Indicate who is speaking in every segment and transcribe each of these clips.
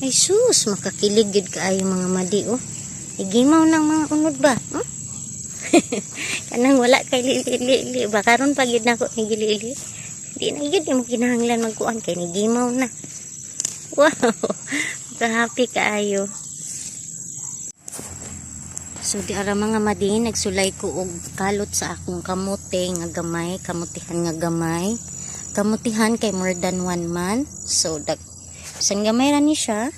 Speaker 1: Ay sus, makakilig gid kaayo mga madi oh. Igimaw ng mga unod ba? Kanang wala kay lili ba karon pa gyud nako ni gili-ili. Di na gyud mo kinahanglan magkuan kay nigimaw na. Wow. Ka-happy kaayo. So di ara mga madi nagsulay ko og kalot sa akong kamote nga gamay, kamutihan nga gamay. Kamutihan kay more than 1 month. So san gamay ra ni siya.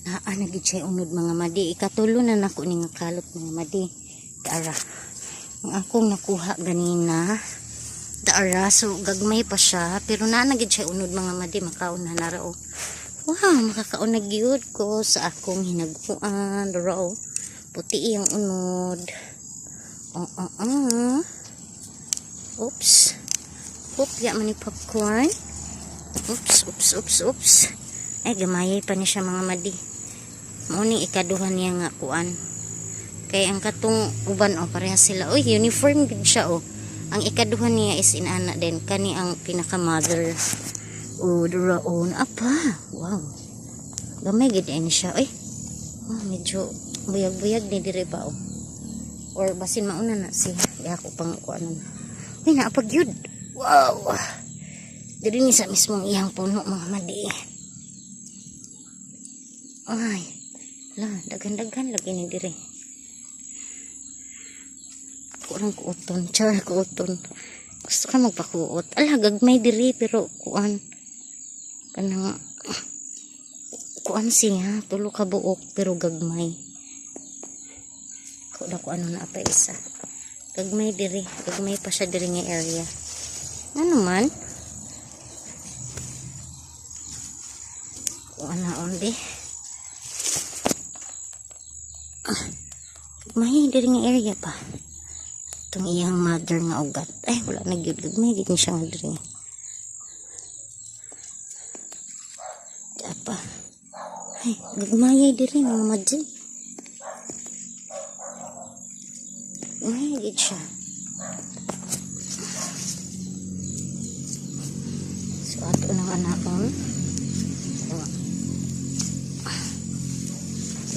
Speaker 1: Naa na gid siya unod mga madi. Ikatulo na nako ni nga kalot mga madi. Daara. Ang akong nakuha ganina. Daara so gagmay pa siya pero naa na gid siya unod mga madi makaon na ra oh. Wow, makakaon na gyud ko sa akong hinaguan ra oh. Puti ang unod. Oops. Ya man ni popcorn. Oops. Ay gamayay pa ni siya mga madi. Mao ni ikaduhan niya nga kuan. Kay ang katong uban o parehas sila. Oy, uniform gid siya oh. Ang ikaduhan niya is inana din kani ang pinaka mother. Dura on apa. Wow. Gamay gid ni siya. Oy. Oh, medyo buyag-buyag ni dire ba oh. Or basin mauna na siya. Di ako pang kuan. Uy, naapag yun. Wow. Diri ni sa mismong iyang puno mga madi. Ay. La, dagan-dagan lagi ni dire. Ako lang kuoton. Char kuoton. Gusto ka magpakuot. Ala, gagmay diri pero kuan. Kanang kuan siya. Tulo ka buok pero gagmay. Ako na kuan na apa isa. Gagmay diri. Gagmay pa siya diri nga area. Ano man? Kuan na onde. Gagmay diri nga area pa. Itong iyang mother nga ugat. Ay, wala na gyud. Gagmay din siya nga diri. Apa? Ay, gagmayay diri mga madyan. Gagmayay din siya. So, ato ng anakon.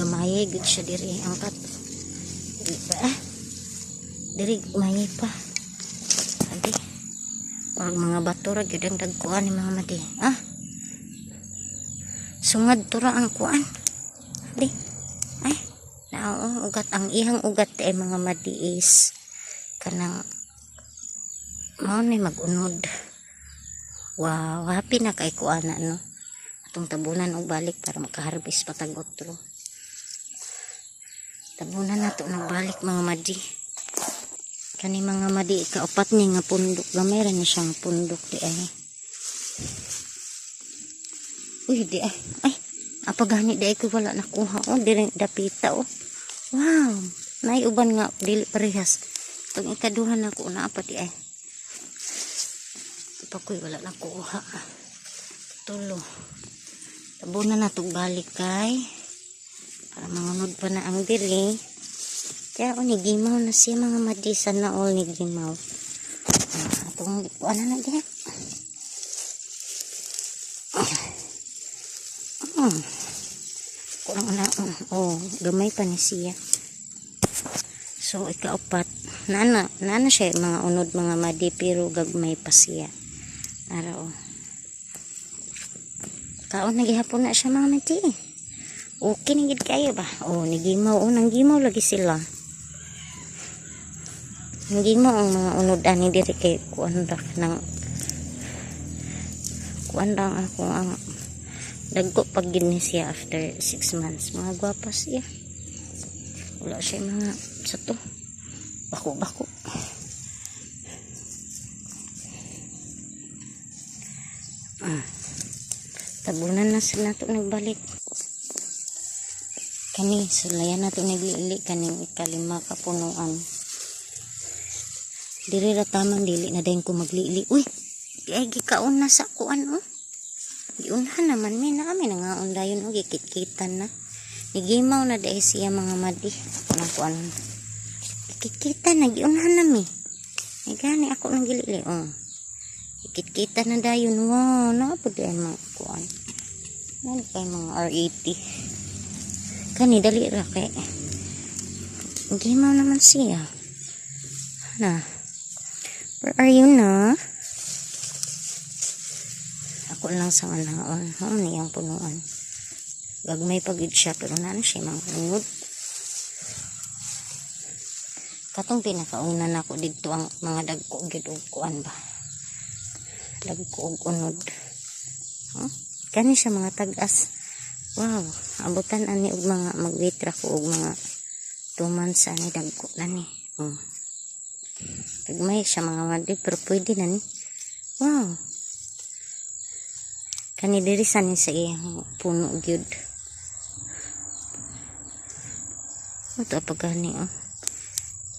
Speaker 1: Gamayay good siya diri. Angkat. Diri pa diri mayay pa. Adi. Mga batura gyud ang dagkuan ni mga madi. Sungad tura ang kuan. Adi. Ay. Nao ugat ang ihang ugat ay mga madi is kanang mao ni magunod. Wow, happy na kay kuana no. Atong tabunan og balik para makaharvest patagot ro. Tabunan nato ng balik mga madi. Kani mga madi kaupat ni nga pundok. Gamay ra ni siya nga pundok di ay. Uy di ay. Ay, apa gani di ay ko wala nakuha oh, diri dapita oh. Wow, nay uban nga dili parehas. Tong ikaduhan ako na apa di ay. Pakoy wala nakuha. Tulo. Tabunan nato balik kay para mangunod pa na ang diri. Kaya nigimaw na siya mga madi. Sana all nigimaw. Itong ano na diyan. Kurang na. Gamay pa ni siya. So ikaupat. Nana siya mga unod mga madi. Pero gagmay pa siya. Araw. Kaon nagihapon na siya mga madi. Okay na gid kayo ba? Nigimaw. Nanggimaw lagi sila. Nanggimaw ang mga unod ani diri kay kuan ra nang kuan lang ako ang dagko pag gid ni siya after 6 months. Mga gwapa siya. Wala siya mga sa to. Bako. Tabunan na sila to nagbalik. Kani sulayan na to naglili kaning ikalima ka punuan. Diri ra tamang dili na dayon ko maglili. Uy, di ay gikaon na sa kuan oh. Giunhan naman mi na kami nga undayon og gikit-kitan na. Nigimaw na dai siya mga madi. Ako kuan. Gikit-kitan na giunhan na mi. Ay gani ako nang gilili oh. Gikit-kitan na dayon wow, na pud ay mga kuan. Ano pa yung mga R80? Kani, dali ra kay. Hindi mo naman siya. Na. Where are you na? Ako lang sa manaon. Niyang punuan. Gagmay pagid siya, pero naan siya mga ungod. Katong pinakauna na ako dito ang mga dagko gid og kuan ba. Dagko og unod. Kani siya mga tagas. Wow, abutan ani og mga magwitra ko og mga 2 months ani dagko na ni. Gagmay siya mga madi pero pwede na ni. Wow. Kani diri sa ni sa iyang puno gyud. Ito pagani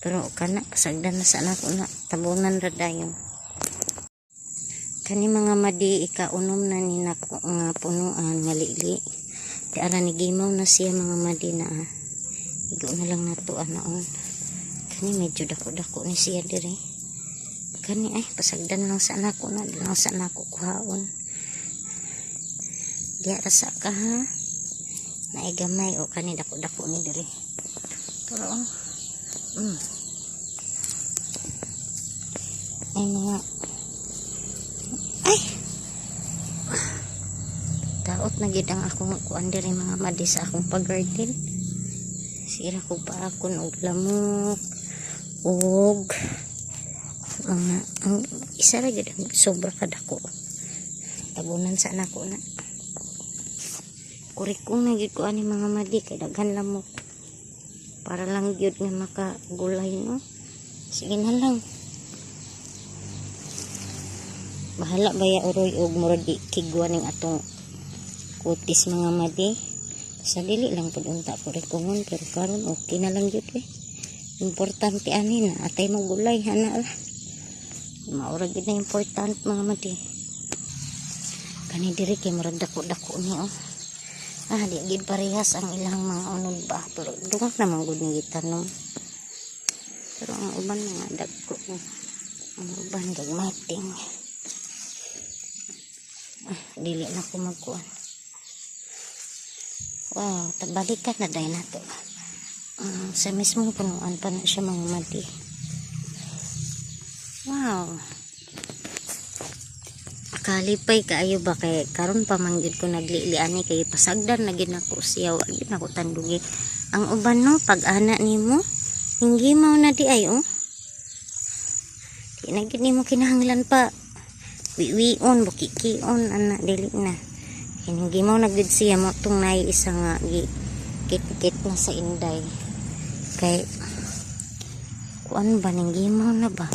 Speaker 1: Pero kana pasagdan na sa anak na tabunan ra dayon. Kani mga madi ikaunom na ni nako nga punuan nga lili. Di ara ni gimaw na siya mga madi na. Igo na lang nato anaon. Kani medyo dako-dako ni siya diri. Kani ay pasagdan lang sa anak ko na lang sa anak ko kuhaon. Diya rasa ka ha. Naigamay o kani dako-dako ni diri. Pero ay mga daot na gid ang akong kuan diri mga madi sa akong pag-garden. Sira ko pa akon og lamok og mga isa ra gid ang sobra kadako. Tabunan sa anak ko na. Kurikong na gid ko ani mga madi kay daghan lamok. Para lang gyud nga makagulay no. Sige na lang. Bahala baya uroy og murag kigwa ning atong kutis mga madi. Sa dili lang pud unta ko rekomon pero karon okay na lang gyud eh. Importante ani na atay magulay hana la. Maura gyud na important mga madi. Kani diri kay murag dako-dako ni di gid parehas ang ilang mga unod ba pero dungak naman gud ni gitanom. Pero ang uban mga dagko ang uban gagmating. Dili na ko magkuan. Wow, tabalikan na day nato. Sa mismong punuan pa na siya mga madi. Wow. Kalipay kaayo ba kay karon pa manggid ko nagliliani kay pasagdan na gid nako siya wa gid nako tandugi. Ang uban no pag ana nimo hingi mao na di ay Di na gid nimo kinahanglan pa wiwion bukikion ana dili na. Hingi mao na gid siya mo tung nay isa nga kit na sa inday. Kay kuan ba ning gimaw na ba?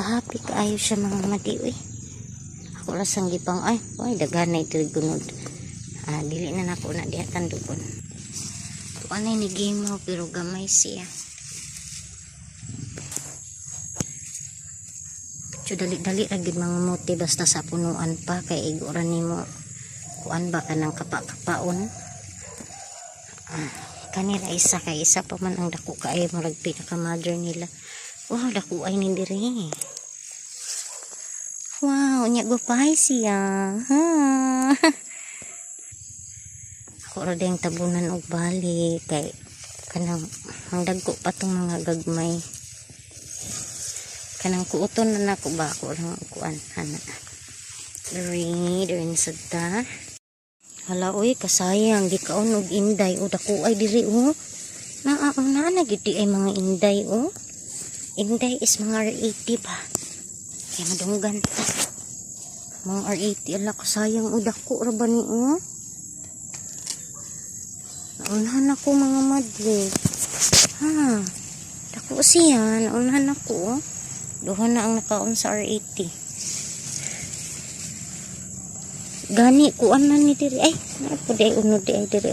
Speaker 1: Happy kaayo siya mga madi Ako lasang gipang ay daghan na ito gunod. Dili na nako na diha tandugon. Anay ni gimaw pero gamay siya. So dali-dali ra gid mga muti basta sa punuan pa kay iguran nimo kuan ba kanang kapa-kapaon. Kanila isa kay isa pa man ang dako kay murag pinaka mother nila. Wow, dako ay ni diri. Wow, nya gupay siya. Ha. Ako ra ding tabunan og bali kay kanang ang dagko pa tong mga gagmay. Kanang kuuton na nako ba ako lang kuan ana. Diri sa ta. Hala oy kasayang gikaon og inday o dako ay diri na gid ay mga inday Inday is mga R80 pa. Kaya madunggan ta. Mga R80 ala kasayang udako ra ba ni Naunahan ako mga madli. Dako siya. Naunahan ako Duha na ang nakaon sa R80. Gani kuan na ni diri. Ay, naapo di ay unod di ay diri.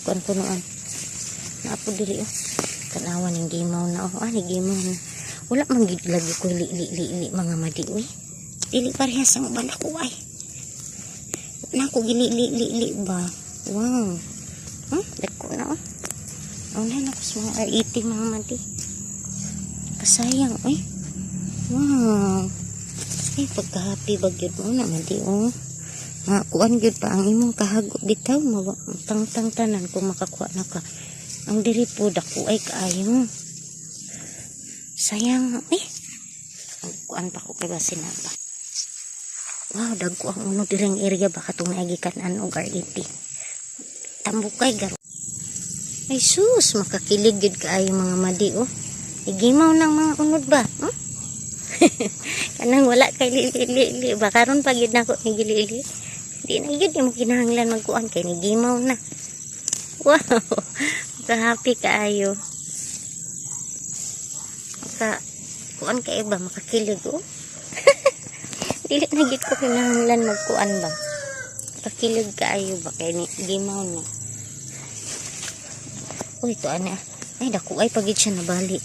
Speaker 1: Kuan punuan. Naapo diri Tanawan ng gimaw na ni gimaw na. Wala man gid lagi ko li mga madi Dili parehas ang uban ako ay. Na ko gili ba. Wow. Dako na Naunahan ako sa mga R80 mga madi. Kasayang Wow. Ay pagka-happy bagyod mo na madi Nga kuan gyud pa ang imong kahago bitaw tangtang tanan kung makakuha na ka. Ang diri po dako ay kaayo. Sayang kuan pa ko kay basin na ba. Wow, dagko ang uno direng area ba katong naigikanan og R80. Tambukay garo. Ay sus, makakilig gyud kaayo mga madi oh. Igimaw ng mga unod ba? Kanang wala kay lili ba karon pa gyud nako ni gilili. Di na gyud mo kinahanglan magkuan kay nigimaw na. Wow. Happy kaayo. Kuan kay ba makakilig oh. Dili na gyud ko kinahanglan magkuan ba. Makakilig kaayo ba kay nigimaw na. Uy, to ana. Ay dako ay pagid siya nabali.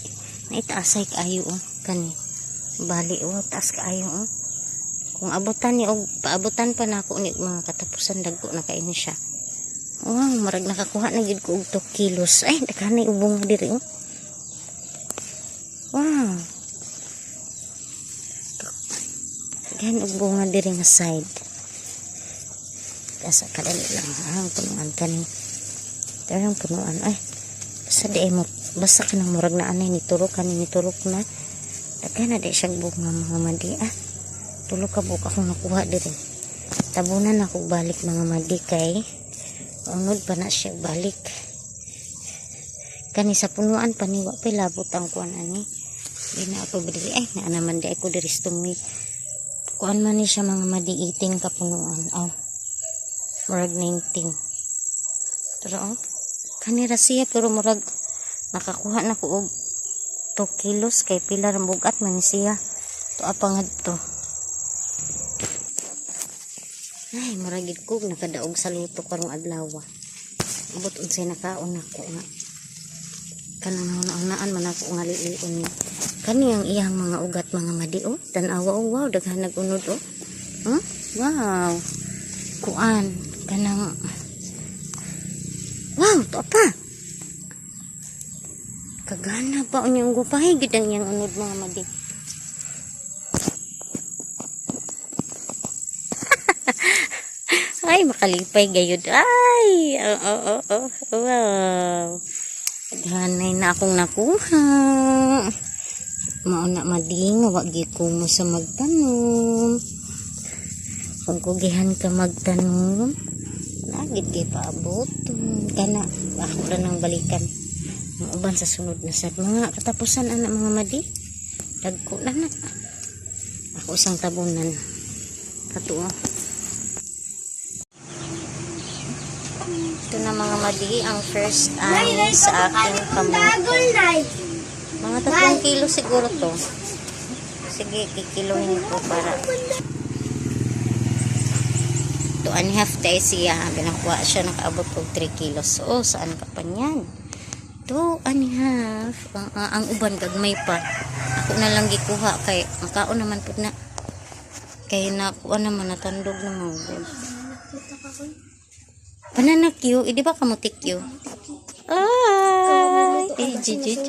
Speaker 1: Naitaasay kaayo oh kani. Bali oh taas kaayo oh. Kung abutan ni og paabutan pa nako ni mga katapusan dagko na kaini siya. Wow, marag nakakuha na gid ko og 2 kilos. Ay, daghanay ubong diri oh. Wow. Gan og bunga diri nga side. Kasa kadali lang ang punuan kani. Tarang punuan ay. Basta kanang murag na anay ni turok kani ni turok na. Daghan na di siyang bunga mga madi ah. Tulo ka buka akong nakuha diri. Tabunan ako balik mga madi kay unod pa na siya balik. Kani sa punuan paniwa pa labot ang kuan ani. Di na ako diri ay na naman di ako diri stumi. Kuan man ni siya mga madi 18 ka punuan. Aw. Murag 19. Pero oh, kani ra siya pero murag nakakuha na ko og 2 kilos kay pila ra bugat man ni siya. To apangad to. Ay, maragid ko nakadaog sa luto karong adlaw. Abot unsay nakaon ako nga. Kanang naan man ako nga liion ni. Kani ang iyang mga ugat mga madi oh. Tan-awa oh, wow, daghan nagunod oh. Huh? Wow. Kuan kanang wow, to pa. Kagana pa unyang gupahay gid ang iyang unod mga madi. Ay, makalipay gayud. Ay, wow. Daghanay na akong nakuha. Mao na mading, wag gyud ko mo sa magtanom. Kung kugihan ka magtanom, nagid kay paabot. Kana ako ra nang balikan. Ang uban sa sunod na sad mga katapusan anak mga madi. Dagko na na. Ako isang tabunan. Kato oh. Ito na mga madi, ang first ani sa aking kamote. Mga 3 kilo siguro to. Sige, kikilohin ko para. 2 and a half tayo siya. Binakuha siya, nakaabot ko 3 kilos. So, saan ka pa niyan? 2 and a half. Ang uban, gagmay pa. Ako na lang gikuha kay, makaon naman po na. Kaya nakuha naman, natandog naman. Banana Q, di ba kamuti Q? Ay, jijit.